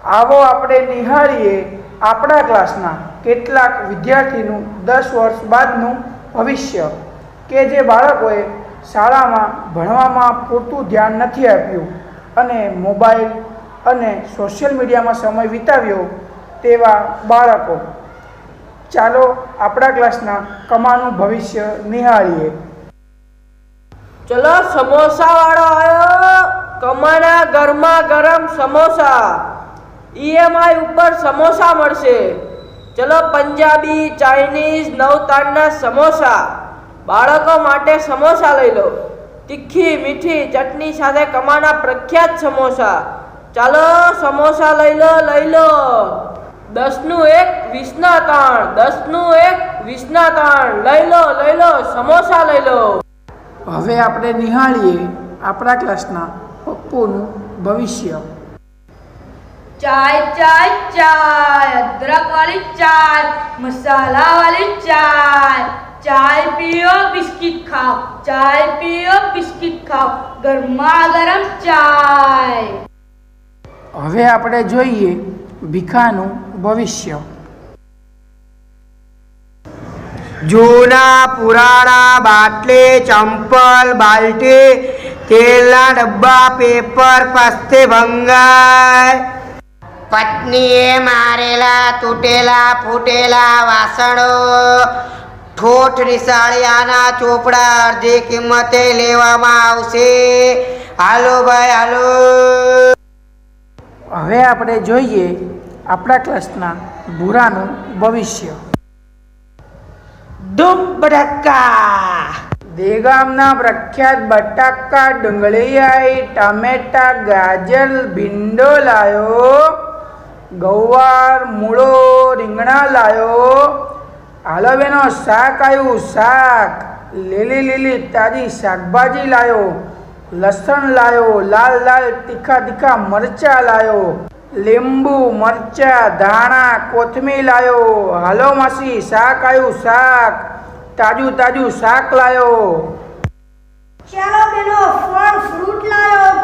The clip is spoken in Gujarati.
આવો આપણે નિહાળીએ આપણા ક્લાસના કેટલાક વિદ્યાર્થીનું 10 વર્ષ બાદનું ભવિષ્ય કે જે બાળકોએ શાળામાં ભણવામાં પૂરતું ધ્યાન નથી આપ્યું અને મોબાઈલ અને સોશિયલ મીડિયામાં સમય વિતાવ્યો તેવા બાળકો. ચાલો આપણા ક્લાસના કમાનું ભવિષ્ય નિહાળીએ. ચલો સમોસા વાળો આવ્યો. કમાના ગરમા ગરમ સમોસા. EMI ઉપર સમોસા મળશે. ચલો પંજાબી ચાઇનીઝ નવતાડના સમોસા. બાળકો માટે સમોસા લઈ લો. તીખી મીઠી ચટણી સાથે કમાના પ્રખ્યાત સમોસા. ચાલો સમોસા લઈ લો. 10નું 1 20ના 3. 10નું 1 20ના 3. લઈ લો સમોસા લઈ લો. હવે આપણે નિહાળીએ આપણા ક્લાસના પપ્પુનું ભવિષ્ય. चाय अदरक वाली चाय, मसाला वाली चाय. चाय पियो बिस्किट खाओ, चाय पियो बिस्किट खाओ, गरमा गरम चाय. હવે આપણે જોઈએ ભીખાનું ભવિષ્ય. જૂના પુરાણા બાટલી, ચંપલ, બાલટી, તેલના ડબ્બા, પેપર પસ્તે ભંગાર. પત્નીએ મારેલા તૂટેલા ફૂટેલા વાસણો, ઠોઠ નિશાળિયાના ચોપડા અડધી કિંમતે લેવામાં આવશે. હાલો ભાઈ હાલો. હવે આપણે જોઈએ આપણા ક્લાસના ભૂરાનું ભવિષ્ય. ધૂમ બટાકા. દેગામના પ્રખ્યાત બટાકા, ડુંગળીયાઈ, ટામેટા, ગાજર, ભીંડો લાયો. ગવાર, મૂળો, રીંગણા લાયો. હાલો બેનો શાક આવ્યું શાક. લીલી તાજી શાકભાજી લાયો. લસણ લાયો. લાલ તીખા મરચા લાયો. લીંબુ, મરચા, ધાણા, કોથમીર લાયો. હાલો માસી શાક આવ્યું શાક. તાજું શાક લાયો. ચાલો બેનો ફળ ફ્રૂટ લાયો.